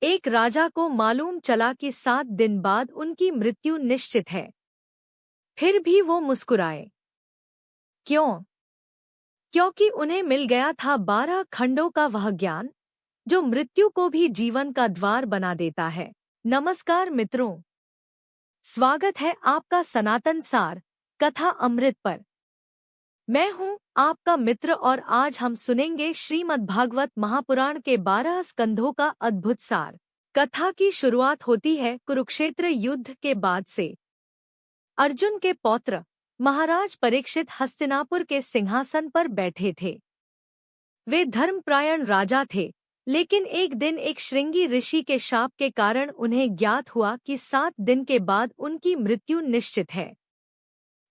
एक राजा को मालूम चला कि 7 दिन बाद उनकी मृत्यु निश्चित है। फिर भी वो मुस्कुराए। क्यों? क्योंकि उन्हें मिल गया था 12 खंडों का वह ज्ञान जो मृत्यु को भी जीवन का द्वार बना देता है। नमस्कार मित्रों, स्वागत है आपका सनातन सार कथा अमृत पर। मैं हूं आपका मित्र और आज हम सुनेंगे श्रीमद् भागवत महापुराण के 12 स्कंधों का अद्भुत सार। कथा की शुरुआत होती है कुरुक्षेत्र युद्ध के बाद से। अर्जुन के पौत्र महाराज परीक्षित हस्तिनापुर के सिंहासन पर बैठे थे। वे धर्मपरायण राजा थे, लेकिन एक दिन एक श्रृंगी ऋषि के शाप के कारण उन्हें ज्ञात हुआ कि 7 दिन के बाद उनकी मृत्यु निश्चित है।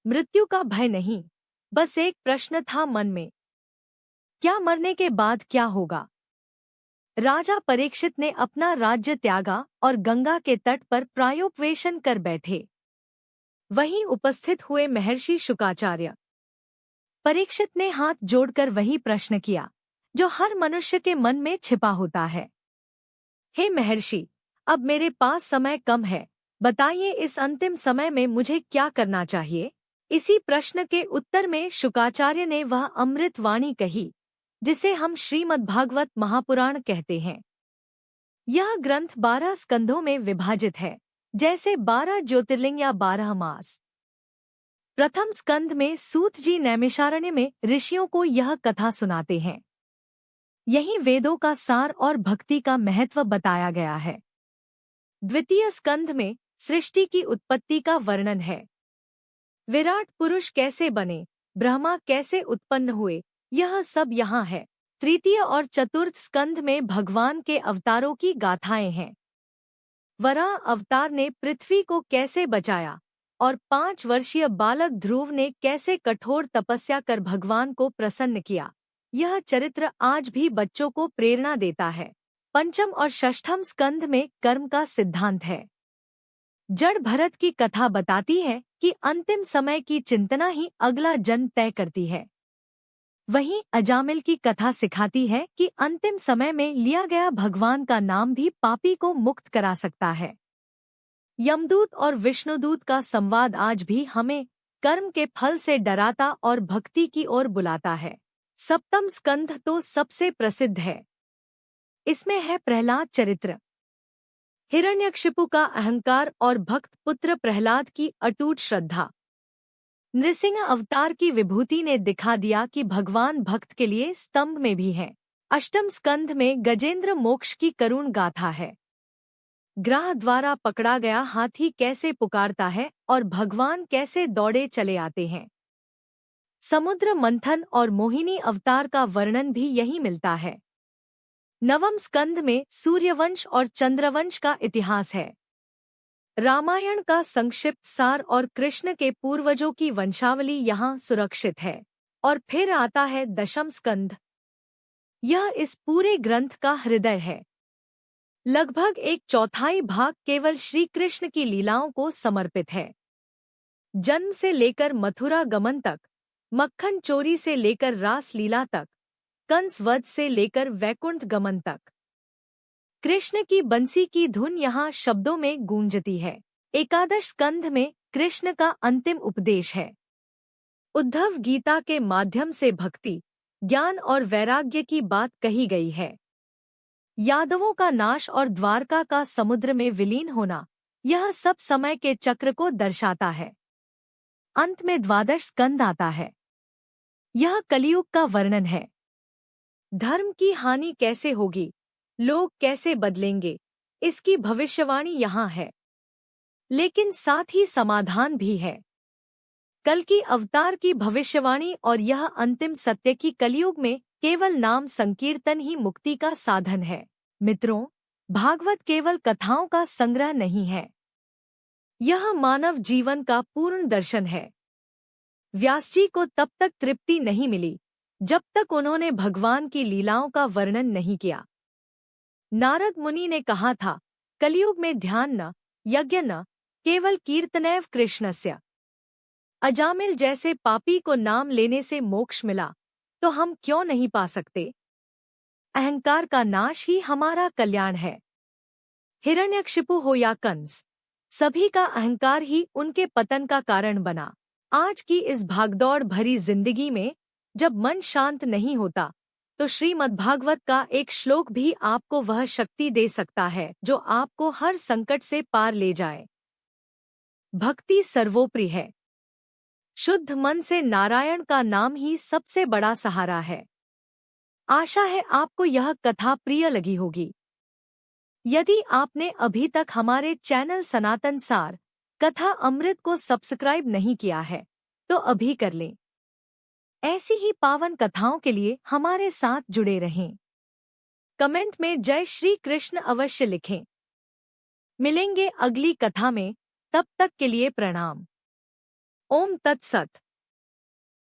मृत्यु का भय नहीं, बस एक प्रश्न था मन में, क्या मरने के बाद क्या होगा? राजा परीक्षित ने अपना राज्य त्यागा और गंगा के तट पर प्रायोपवेशन कर बैठे। वहीं उपस्थित हुए महर्षि शुकाचार्य। परीक्षित ने हाथ जोड़कर वही प्रश्न किया जो हर मनुष्य के मन में छिपा होता है। हे महर्षि, अब मेरे पास समय कम है, बताइए इस अंतिम समय में मुझे क्या करना चाहिए? इसी प्रश्न के उत्तर में शुकाचार्य ने वह अमृत वाणी कही जिसे हम श्रीमद्भागवत महापुराण कहते हैं। यह ग्रंथ 12 स्कंधों में विभाजित है, जैसे 12 ज्योतिर्लिंग या 12 मास। प्रथम स्कंध में सूत जी नैमिषारण्य में ऋषियों को यह कथा सुनाते हैं। यही वेदों का सार और भक्ति का महत्व बताया गया है। द्वितीय स्कंध में सृष्टि की उत्पत्ति का वर्णन है। विराट पुरुष कैसे बने, ब्रह्मा कैसे उत्पन्न हुए, यह सब यहाँ है। तृतीय और चतुर्थ स्कंध में भगवान के अवतारों की गाथाएं हैं। वराह अवतार ने पृथ्वी को कैसे बचाया और 5 वर्षीय बालक ध्रुव ने कैसे कठोर तपस्या कर भगवान को प्रसन्न किया, यह चरित्र आज भी बच्चों को प्रेरणा देता है। पंचम और षष्ठम स्कंध में कर्म का सिद्धांत है। जड़ भरत की कथा बताती है कि अंतिम समय की चिंतना ही अगला जन्म तय करती है। वहीं अजामिल की कथा सिखाती है कि अंतिम समय में लिया गया भगवान का नाम भी पापी को मुक्त करा सकता है। यमदूत और विष्णुदूत का संवाद आज भी हमें कर्म के फल से डराता और भक्ति की ओर बुलाता है। सप्तम स्कंध तो सबसे प्रसिद्ध है। इसमें है प्रहलाद चरित्र। हिरण्यकशिपु का अहंकार और भक्त पुत्र प्रहलाद की अटूट श्रद्धा। नृसिंह अवतार की विभूति ने दिखा दिया कि भगवान भक्त के लिए स्तंभ में भी हैं। अष्टम स्कंध में गजेंद्र मोक्ष की करुण गाथा है। ग्रह द्वारा पकड़ा गया हाथी कैसे पुकारता है और भगवान कैसे दौड़े चले आते हैं। समुद्र मंथन और मोहिनी अवतार का वर्णन भी यही मिलता है। नवम स्कंध में सूर्यवंश और चंद्रवंश का इतिहास है। रामायण का संक्षिप्त सार और कृष्ण के पूर्वजों की वंशावली यहाँ सुरक्षित है। और फिर आता है दशम स्कंध। यह इस पूरे ग्रंथ का हृदय है। लगभग 1/4 भाग केवल श्री कृष्ण की लीलाओं को समर्पित है। जन्म से लेकर मथुरा गमन तक, मक्खन चोरी से लेकर रास लीला तक, कंस वध से लेकर वैकुंठ गमन तक, कृष्ण की बंसी की धुन यहाँ शब्दों में गूंजती है। एकादश स्कंध में कृष्ण का अंतिम उपदेश है। उद्धव गीता के माध्यम से भक्ति, ज्ञान और वैराग्य की बात कही गई है। यादवों का नाश और द्वारका का समुद्र में विलीन होना, यह सब समय के चक्र को दर्शाता है। अंत में द्वादश स्कंध आता है। यह कलियुग का वर्णन है। धर्म की हानि कैसे होगी, लोग कैसे बदलेंगे, इसकी भविष्यवाणी यहाँ है। लेकिन साथ ही समाधान भी है। कल की अवतार की भविष्यवाणी और यह अंतिम सत्य की कलियुग में केवल नाम संकीर्तन ही मुक्ति का साधन है। मित्रों, भागवत केवल कथाओं का संग्रह नहीं है। यह मानव जीवन का पूर्ण दर्शन है। व्यास जी को तब तक तृप्ति नहीं मिली जब तक उन्होंने भगवान की लीलाओं का वर्णन नहीं किया। नारद मुनि ने कहा था, कलियुग में ध्यान न, यज्ञ न, केवल कीर्तनैव कृष्णस्य। अजामिल जैसे पापी को नाम लेने से मोक्ष मिला, तो हम क्यों नहीं पा सकते? अहंकार का नाश ही हमारा कल्याण है। हिरण्यकशिपु हो या कंस, सभी का अहंकार ही उनके पतन का कारण बना। आज की इस भागदौड़ भरी जिंदगी में जब मन शांत नहीं होता, तो श्रीमद्भागवत का एक श्लोक भी आपको वह शक्ति दे सकता है जो आपको हर संकट से पार ले जाए। भक्ति सर्वोपरि है। शुद्ध मन से नारायण का नाम ही सबसे बड़ा सहारा है। आशा है आपको यह कथा प्रिय लगी होगी। यदि आपने अभी तक हमारे चैनल सनातन सार कथा अमृत को सब्सक्राइब नहीं किया है, तो अभी कर लें। ऐसी ही पावन कथाओं के लिए हमारे साथ जुड़े रहें। कमेंट में जय श्री कृष्ण अवश्य लिखें। मिलेंगे अगली कथा में, तब तक के लिए प्रणाम। ओम तत्सत।